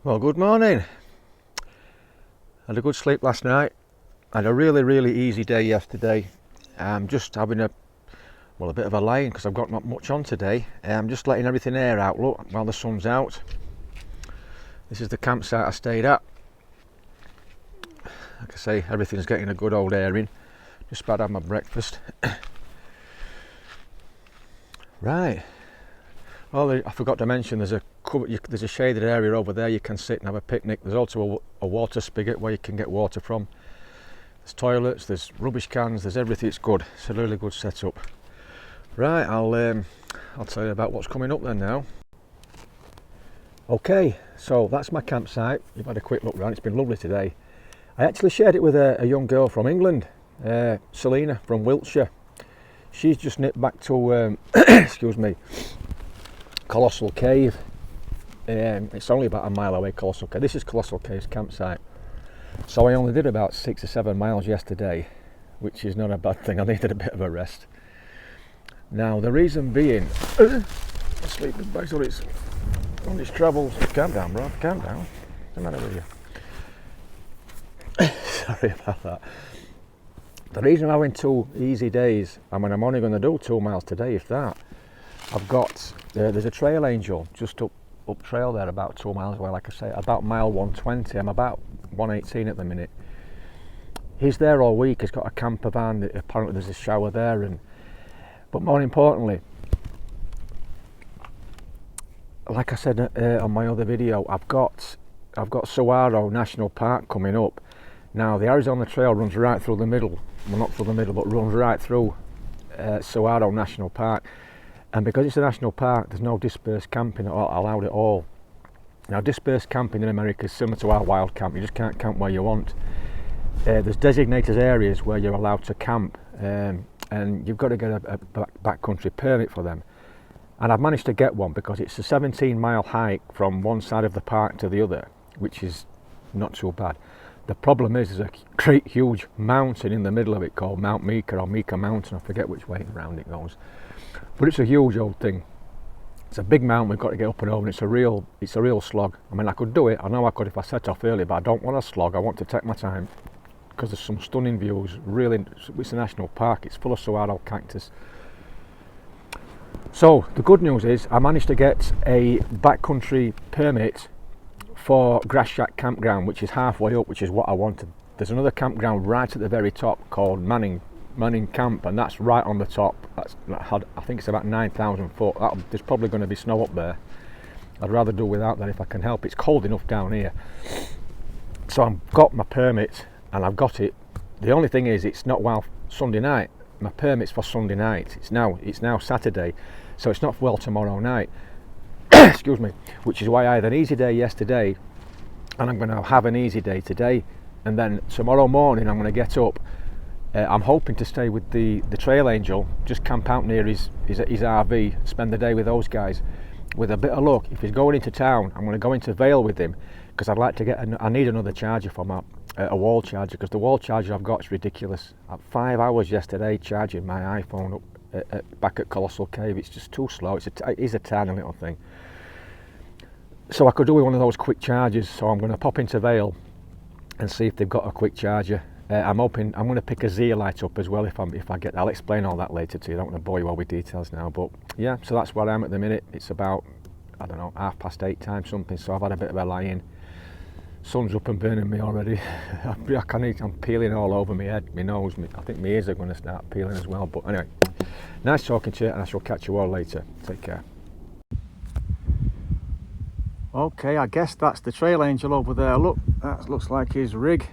Well, good morning. Had a good sleep last night. Had a really easy day yesterday. I'm just having a bit of a lie-in because I've got not much on today. I'm just letting everything air out, look, while the sun's out. This is the campsite I stayed at. Like I say, everything's getting a good old airing. Just about to have my breakfast. Right. Oh, I forgot to mention there's a shaded area over there you can sit and have a picnic. There's also a water spigot where you can get water from. There's toilets, there's rubbish cans, there's everything. It's good. It's a really good setup. Right, I'll tell you about what's coming up then now. Okay, so that's my campsite. You've had a quick look around. It's been lovely today. I actually shared it with a young girl from England, Selena from Wiltshire. She's just nipped back to excuse me, Colossal Cave. It's only about a mile away, Colossal Cave. This is Colossal Cave's campsite. So I only did about 6 or 7 miles yesterday, which is not a bad thing. I needed a bit of a rest. Now the reason being, sleeping bags on its travels. Calm down, bro. Calm down. What's the matter with you? Sorry about that. The reason I went 2 easy days, I'm only going to do 2 miles today, if that. I've got there's a trail angel just up trail there, about 2 miles away. Like I say, about mile 120. I'm about 118 at the minute. He's there all week. He's got a camper van. Apparently there's a shower there, but more importantly, like I said on my other video, I've got Saguaro National Park coming up. Now the Arizona Trail runs right through the middle. Well, not through the middle, but runs right through Saguaro National Park. And because it's a national park, there's no dispersed camping allowed at all. Now, dispersed camping in America is similar to our wild camp. You just can't camp where you want. There's designated areas where you're allowed to camp, and you've got to get a backcountry permit for them. And I've managed to get one because it's a 17-mile hike from one side of the park to the other, which is not too bad. The problem is there's a great huge mountain in the middle of it called Mount Mica, or Mica Mountain. I forget which way around it goes. But it's a huge old thing. It's a big mountain we've got to get up and over, and it's a real slog. I mean, I could do it. I know I could if I set off early, but I don't want a slog. I want to take my time because there's some stunning views. Really, it's a national park. It's full of saguaro cactus. So the good news is I managed to get a backcountry permit for Grass Shack Campground, which is halfway up, which is what I wanted. There's another campground right at the very top called Manning Camp, and that's right on the top. I think it's about 9,000 foot. There's probably going to be snow up there. I'd rather do without that if I can help. It's cold enough down here. So I've got my permit and I've got it. The only thing is it's not while Sunday night. My permit's for Sunday night. It's now Saturday, so it's not well tomorrow night. Excuse me. Which is why I had an easy day yesterday, and I'm going to have an easy day today, and then tomorrow morning I'm going to get up. I'm hoping to stay with the trail angel, just camp out near his RV, spend the day with those guys. With a bit of luck, if he's going into town, I'm going to go into Vail with him, because I'd like to I need another charger for my a wall charger, because the wall charger I've got is ridiculous. 5 hours yesterday charging my iPhone up back at Colossal Cave. It's just too slow. It is a tiny little thing. So I could do with one of those quick chargers. So I'm going to pop into Vail and see if they've got a quick charger. I'm hoping I'm going to pick a zeolite up as well if I get. I'll explain all that later to you. I don't want to bore you all with details now, but yeah. So that's where I am at the minute. It's about, I don't know, 8:30 time something. So I've had a bit of a lie-in. Sun's up and burning me already. I'm peeling all over my head, my nose. I think my ears are going to start peeling as well. But anyway, nice talking to you, and I shall catch you all later. Take care. Okay, I guess that's the trail angel over there. Look, that looks like his rig.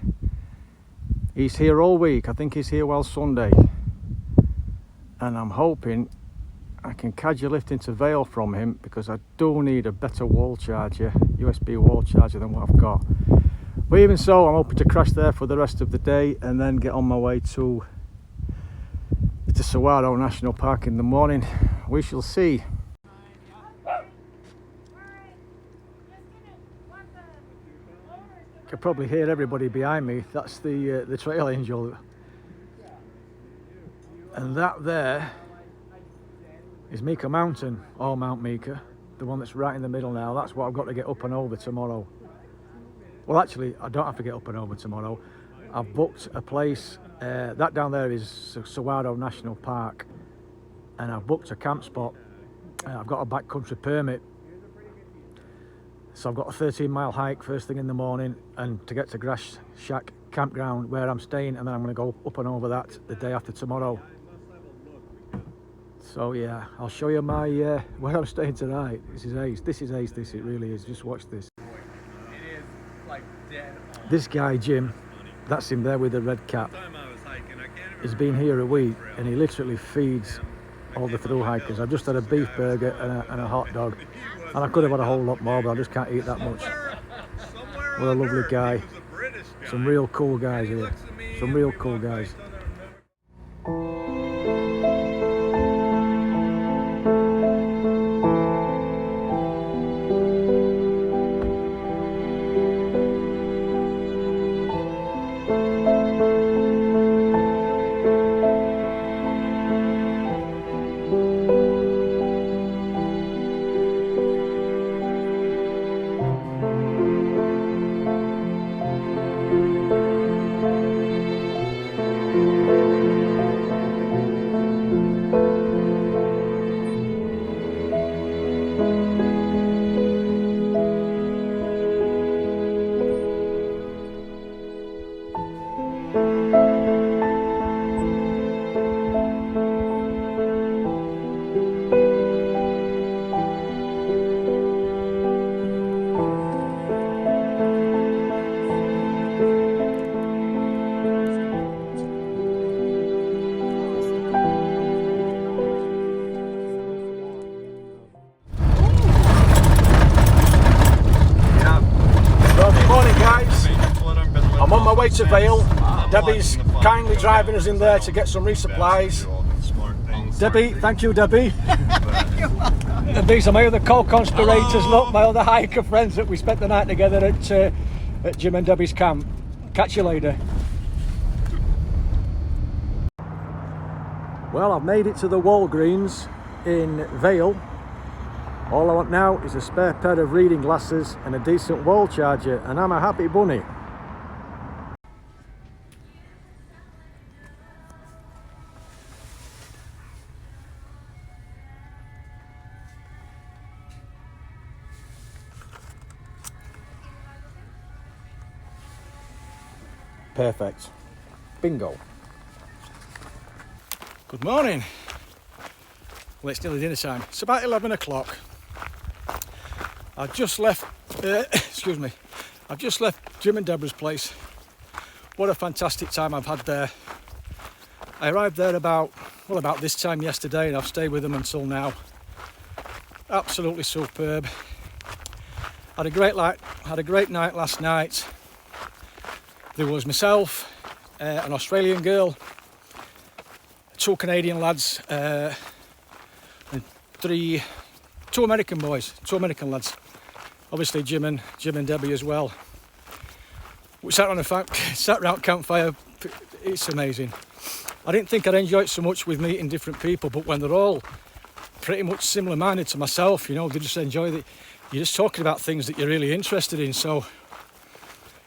He's here all week. I think he's here well Sunday. And I'm hoping I can cadge lift into Vail from him, because I do need a better wall charger, USB wall charger, than what I've got. But even so, I'm hoping to crash there for the rest of the day and then get on my way to Saguaro National Park in the morning. We shall see. You can probably hear everybody behind me. That's the trail angel, and that there is Mica Mountain, or Mount Mica, the one that's right in the middle now. That's what I've got to get up and over tomorrow. Well, actually, I don't have to get up and over tomorrow. I've booked a place, that down there is Saguaro National Park, and I've booked a camp spot. I've got a backcountry permit, so I've got a 13-mile hike first thing in the morning, and to get to Grass Shack campground where I'm staying, and then I'm going to go up and over that the day after tomorrow. So yeah, I'll show you my where I'm staying tonight. This is ace. This is ace. This, it really is. Just watch this. It is like dead on. This guy Jim, that's him there with the red cap. He's been here a week and he literally feeds all the through hikers. I've just had a beef burger and a hot dog, and I could have had a whole lot more, but I just can't eat that much. What a lovely guy. Some real cool guys here. Some real cool guys. I'm on my way to Vail. Debbie's kindly driving us in there to get some resupplies. Debbie, thank you, Debbie. And these are my other co-conspirators. Look, my other hiker friends that we spent the night together at Jim and Debbie's camp. Catch you later. Well, I've made it to the Walgreens in Vail. All I want now is a spare pair of reading glasses and a decent wall charger, and I'm a happy bunny. Perfect. Bingo. Good morning. Well, it's nearly dinner time. It's about 11 o'clock. I've just left, excuse me, I've just left Jim and Deborah's place. What a fantastic time I've had there. I arrived there about this time yesterday, and I've stayed with them until now. Absolutely superb. Had a great night last night. There was myself, an Australian girl, 2 Canadian lads, and 2 American boys, 2 American lads. Obviously Jim and Debbie as well. We sat around campfire. It's amazing. I didn't think I'd enjoy it so much with meeting different people, but when they're all pretty much similar minded to myself, you know, they just enjoy it. You're just talking about things that you're really interested in. So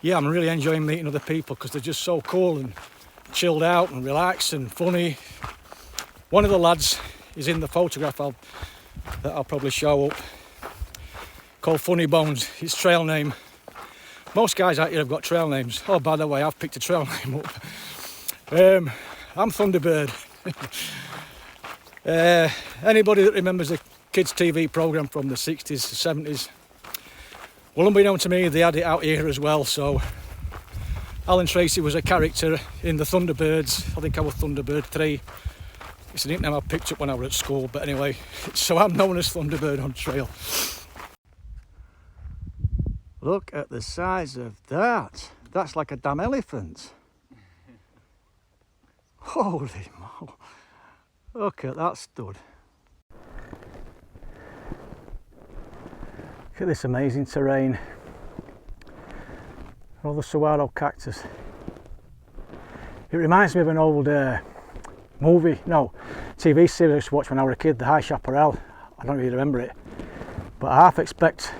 yeah, I'm really enjoying meeting other people because they're just so cool and chilled out and relaxed and funny. One of the lads is in the photograph that I'll probably show up, called Funny Bones, his trail name. Most guys out here have got trail names. Oh, by the way, I've picked a trail name up. I'm Thunderbird. Anybody that remembers a kids' TV programme from the 60s, 70s, well, unbeknown to me, they had it out here as well. So Alan Tracy was a character in the Thunderbirds. I think I was Thunderbird 3. It's a nickname I picked up when I was at school, but anyway, so I'm known as Thunderbird on trail. Look at the size of that. That's like a damn elephant. Holy moly. Look at that stud. Look at this amazing terrain. All the saguaro cactus. It reminds me of an old TV series I used to watch when I was a kid, The High Chaparral. I don't really remember it, but I half expect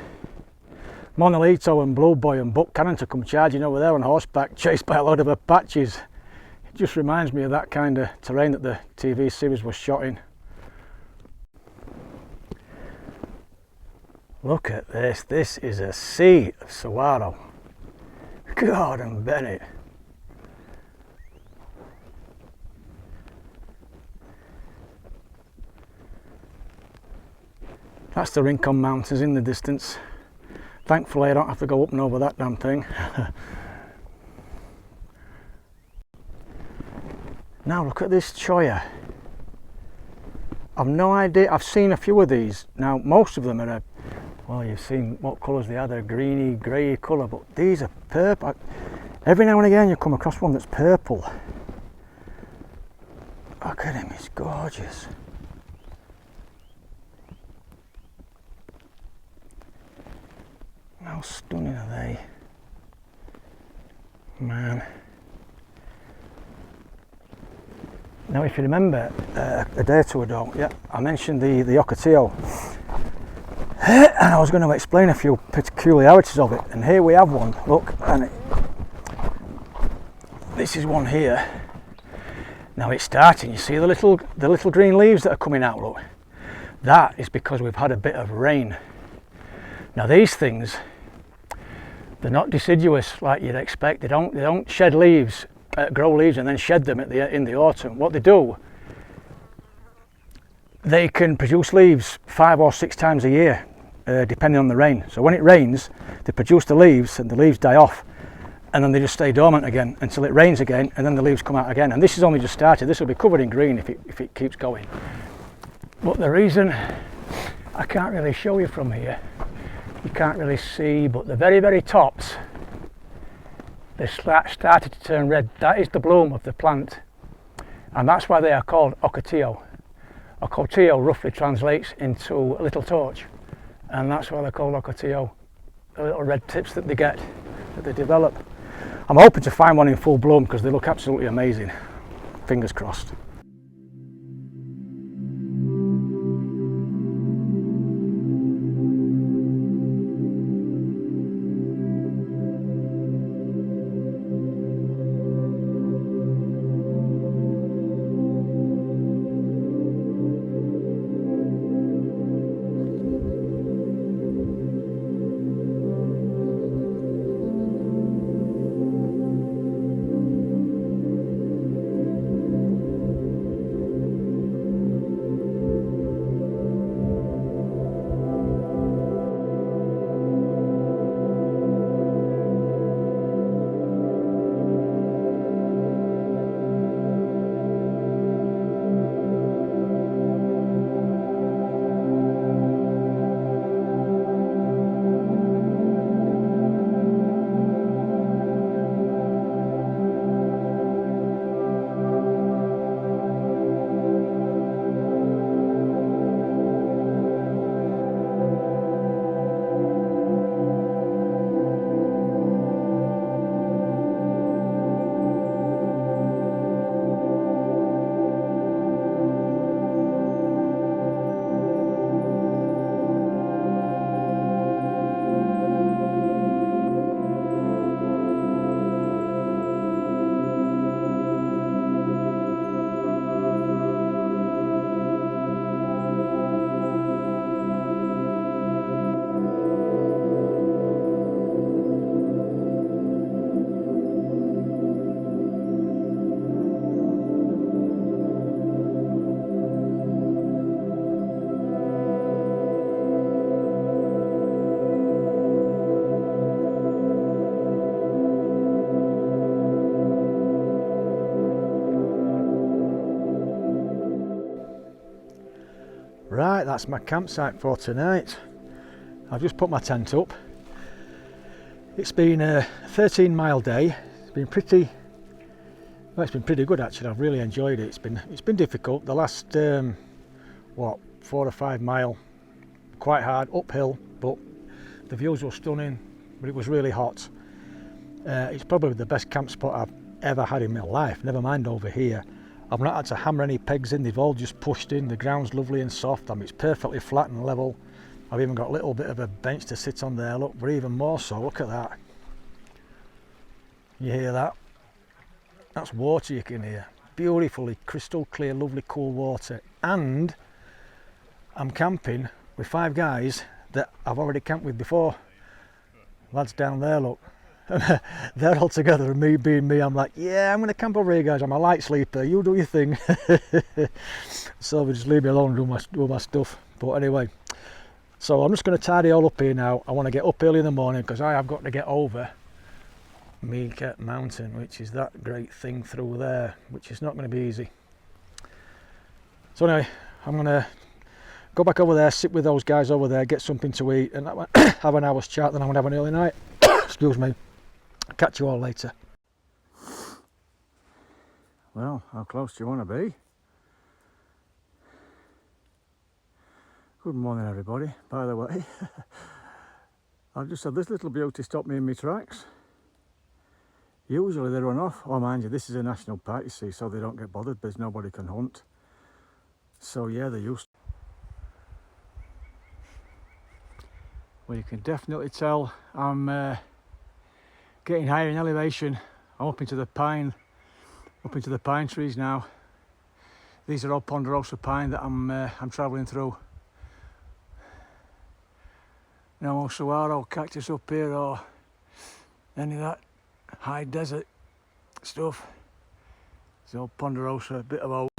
Monolito and Blue Boy and Buck Cannon to come charging over there on horseback, chased by a load of Apaches. It just reminds me of that kind of terrain that the TV series was shot in. Look at this. This is a sea of saguaro. God and Bennett. That's the Rincon Mountains in the distance. Thankfully I don't have to go up and over that damn thing. Now look at this cholla. I've no idea, I've seen a few of these. Now most of them are, well, you've seen what colours they are, they're greeny, grey colour, but these are purple. Every now and again you come across one that's purple. Look at him, he's gorgeous. How stunning are they? Man. Now if you remember a day or two ago, yeah, I mentioned the Ocotillo. And I was going to explain a few peculiarities of it, and here we have one. Look, and this is one here. Now it's starting. You see the little green leaves that are coming out. Look, that is because we've had a bit of rain. Now these things, they're not deciduous like you'd expect. They don't shed leaves, grow leaves and then shed them in the autumn. What they do, they can produce leaves 5 or 6 times a year, depending on the rain. So when it rains, they produce the leaves and the leaves die off, and then they just stay dormant again until it rains again, and then the leaves come out again. And this is only just started. This will be covered in green if it keeps going. But the reason I can't really show you from here, you can't really see, but the very, very tops, they started to turn red. That is the bloom of the plant, and that's why they are called Ocotillo. Ocotillo roughly translates into a little torch, and that's why they're called Ocotillo. The little red tips that they get, that they develop. I'm hoping to find one in full bloom because they look absolutely amazing. Fingers crossed. Right, that's my campsite for tonight. I've just put my tent up. It's been a 13-mile day. It's been pretty good actually. I've really enjoyed it. It's been difficult. The last 4 or 5 mile, quite hard uphill, but the views were stunning. But it was really hot. It's probably the best camp spot I've ever had in my life. Never mind over here. I've not had to hammer any pegs in. They've all just pushed in. The ground's lovely and soft. I mean, it's perfectly flat and level. I've even got a little bit of a bench to sit on there, look, but even more so, look at that. You hear that? That's water you can hear. Beautifully crystal clear, lovely cool water. And I'm camping with 5 guys that I've already camped with before. Lads down there, look. They're all together, and me being me, I'm like, yeah, I'm going to camp over here, guys. I'm a light sleeper. You do your thing. So they just leave me alone and do my stuff. But anyway, so I'm just going to tidy all up here now. I want to get up early in the morning because I have got to get over Mica mountain, which is that great thing through there, which is not going to be easy. So anyway, I'm going to go back over there, sit with those guys over there, get something to eat, and have an hour's chat. Then I'm going to have an early night. Excuse me. Catch you all later. Well, how close do you want to be? Good morning, everybody. By the way, I've just had this little beauty stop me in my tracks. Usually they run off. Oh, mind you, this is a national park, you see, so they don't get bothered because nobody can hunt. So yeah, they're used. Well, you can definitely tell I'm getting higher in elevation. I'm up into the pine trees now. These are all ponderosa pine that I'm travelling through. No saguaro cactus up here or any of that high desert stuff. It's all ponderosa, a bit of oak.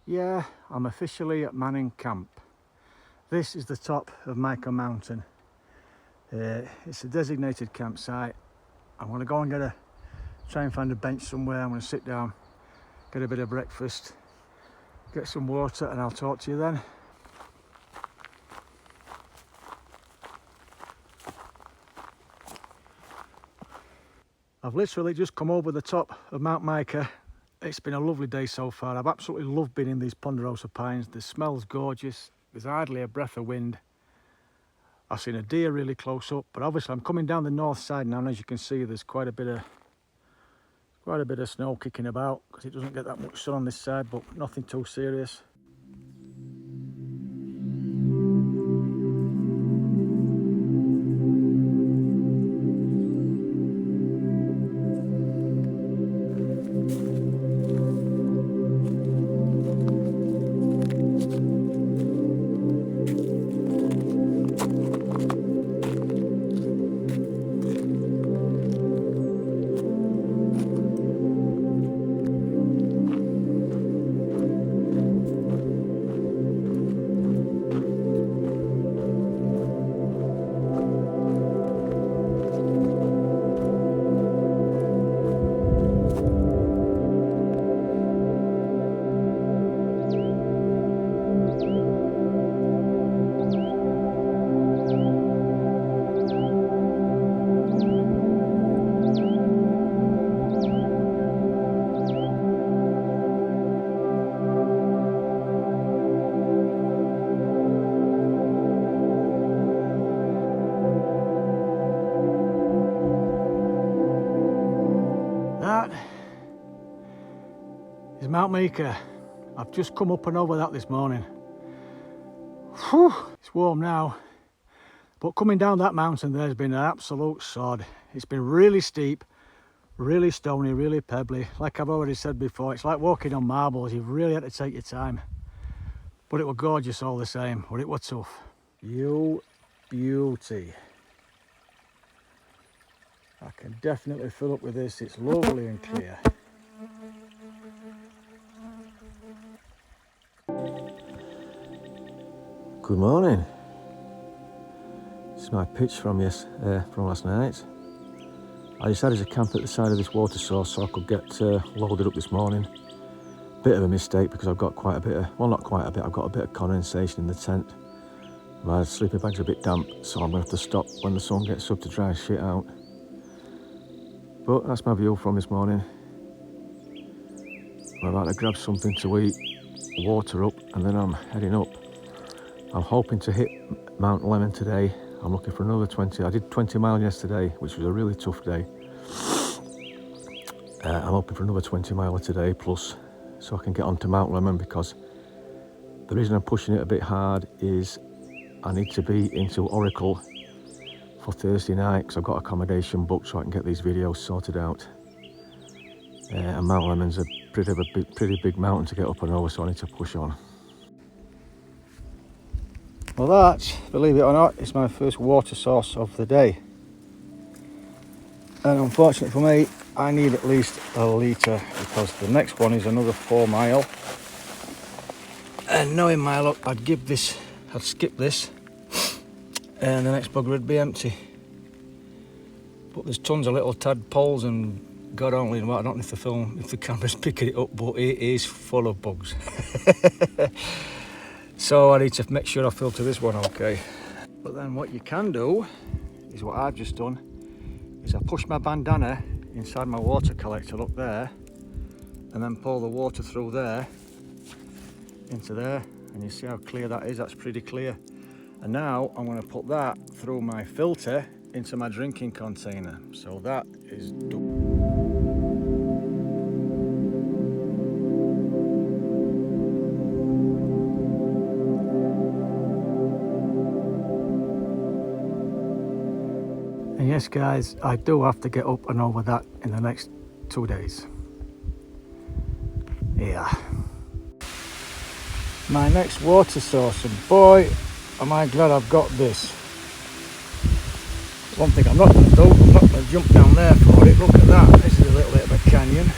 Yeah, I'm officially at Manning Camp. This is the top of Mica Mountain. It's a designated campsite. I'm going to go and try and find a bench somewhere. I'm going to sit down, get a bit of breakfast, get some water, and I'll talk to you then. I've literally just come over the top of Mount Mica. It's been a lovely day so far. I've absolutely loved being in these ponderosa pines. The smell's gorgeous. There's hardly a breath of wind. I've seen a deer really close up, but obviously I'm coming down the north side now, and as you can see, there's quite a bit of snow kicking about because it doesn't get that much sun on this side, but nothing too serious. That is Mount Mica. I've just come up and over that this morning. Whew, it's warm now, but coming down that mountain there's been an absolute sod. It's been really steep, really stony, really pebbly. Like I've already said before, it's like walking on marbles. You've really had to take your time, but it was gorgeous all the same, but it was tough. You beauty. I can definitely fill up with this. It's lovely and clear. Good morning. This is my pitch from last night. I decided to camp at the side of this water source so I could get loaded up this morning. Bit of a mistake because I've got quite a bit of, well, not quite a bit, I've got a bit of condensation in the tent. My sleeping bag's a bit damp, so I'm going to have to stop when the sun gets up to dry shit out. But that's my view from this morning. I'm about to grab something to eat, water up, and then I'm heading up. I'm hoping to hit Mount Lemon today. I'm looking for another 20. I did 20 miles yesterday, which was a really tough day. I'm hoping for another 20 miler today plus, so I can get onto Mount Lemon, because the reason I'm pushing it a bit hard is I need to be into Oracle for Thursday night, because I've got accommodation booked so I can get these videos sorted out. And Mount Lemon's a pretty big mountain to get up and over, so I need to push on. Well, that, believe it or not, is my first water source of the day. And unfortunately for me, I need at least a litre, because the next one is another 4 mile. And knowing my luck, I'd skip this, and the next bugger would be empty. But there's tons of little tadpoles, and God only, well, I don't know if the camera's picking it up, but it is full of bugs. So I need to make sure I filter this one okay. But then what you can do is what I've just done, is I push my bandana inside my water collector up there, and then pour the water through there into there, and you see how clear that is. That's pretty clear. And now I'm going to put that through my filter into my drinking container. So that is done. And yes guys, I do have to get up and over that in the next 2 days. Yeah. My next water source, and boy am I glad I've got this. One thing I'm not going to do, I'm not going to jump down there for it. Look at that, this is a little bit of a canyon.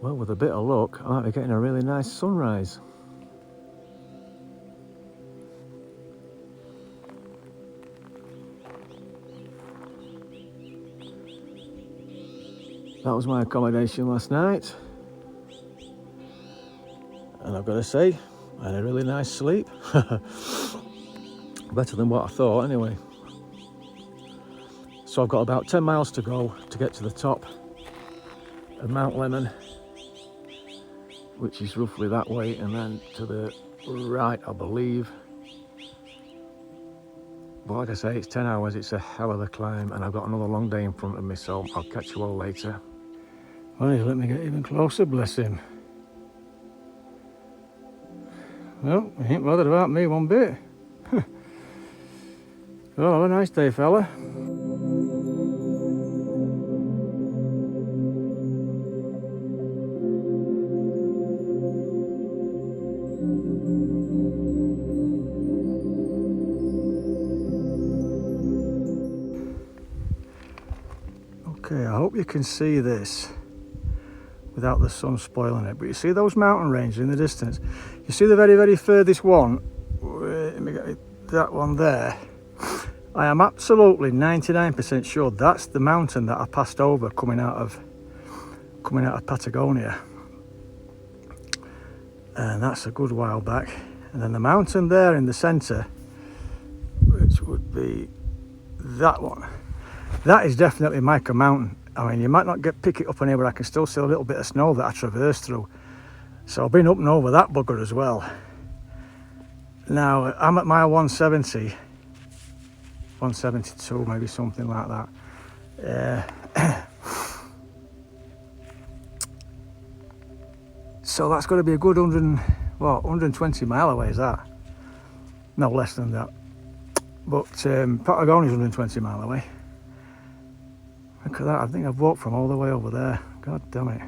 Well, with a bit of luck, I might be getting a really nice sunrise. That was my accommodation last night. And I've got to say, I had a really nice sleep. Better than what I thought anyway. So I've got about 10 miles to go to get to the top of Mount Lemon, which is roughly that way, and then to the right, I believe. But like I say, it's 10 hours, it's a hell of a climb, and I've got another long day in front of me, so I'll catch you all later. Well, he's let me get even closer, bless him. Well, he ain't bothered about me one bit. Well, have a nice day, fella. Okay, I hope you can see this without the sun spoiling it, but you see those mountain ranges in the distance. You see the very furthest one, let me get that one there. I am absolutely 99% sure that's the mountain that I passed over coming out of Patagonia, and that's a good while back. And then the mountain there in the center, which would be that one, that is definitely Mica Mountain. I mean, you might not pick it up on here, but I can still see a little bit of snow that I traversed through. So I've been up and over that bugger as well. Now, I'm at mile 170, 172, maybe something like that. So that's got to be a good 120 mile away, is that? No, less than that. But Patagonia's 120 mile away. Look at that, I think I've walked from all the way over there. God damn it.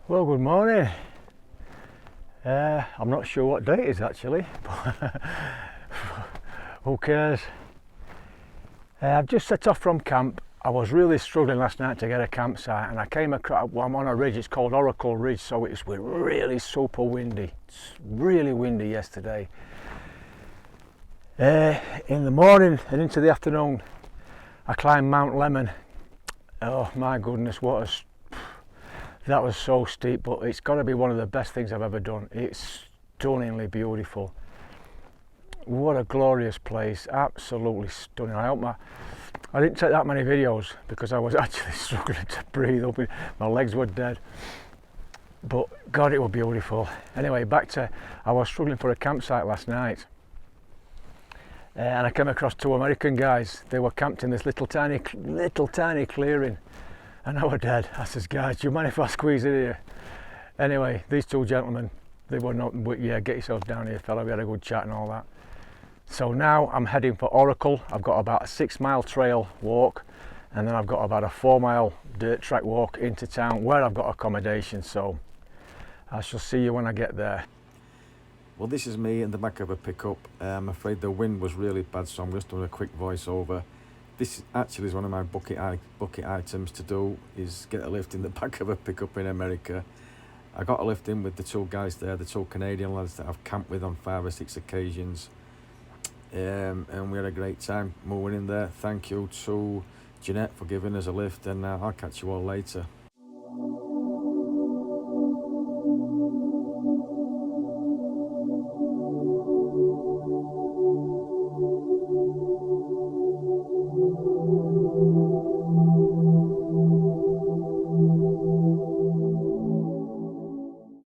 Well, good morning. I'm not sure what day it is actually, but who cares? I've just set off from camp. I was really struggling last night to get a campsite, and I came across, well, I'm on a ridge, it's called Oracle Ridge, so it's really super windy. It's really windy yesterday. In the morning and into the afternoon, I climbed Mount Lemon. Oh my goodness, that was so steep, but it's got to be one of the best things I've ever done. It's stunningly beautiful. What a glorious place, absolutely stunning. I didn't take that many videos because I was actually struggling to breathe. My legs were dead, but God, it was beautiful. Anyway, I was struggling for a campsite last night, and I came across two American guys. They were camped in this little tiny clearing, and I was dead. I says, guys, do you mind if I squeeze in here? Anyway, these two gentlemen, they were not, yeah, get yourself down here, fella. We had a good chat and all that. So now I'm heading for Oracle. I've got about a 6-mile trail walk, and then I've got about a 4-mile dirt track walk into town where I've got accommodation. So I shall see you when I get there. Well, this is me in the back of a pickup. I'm afraid the wind was really bad, so I'm just doing a quick voiceover. This actually is one of my bucket items to do, is get a lift in the back of a pickup in America. I got a lift in with the two guys there, the two Canadian lads that I've camped with on 5 or 6 occasions. And we had a great time moving in there. Thank you to Jeanette for giving us a lift, and I'll catch you all later.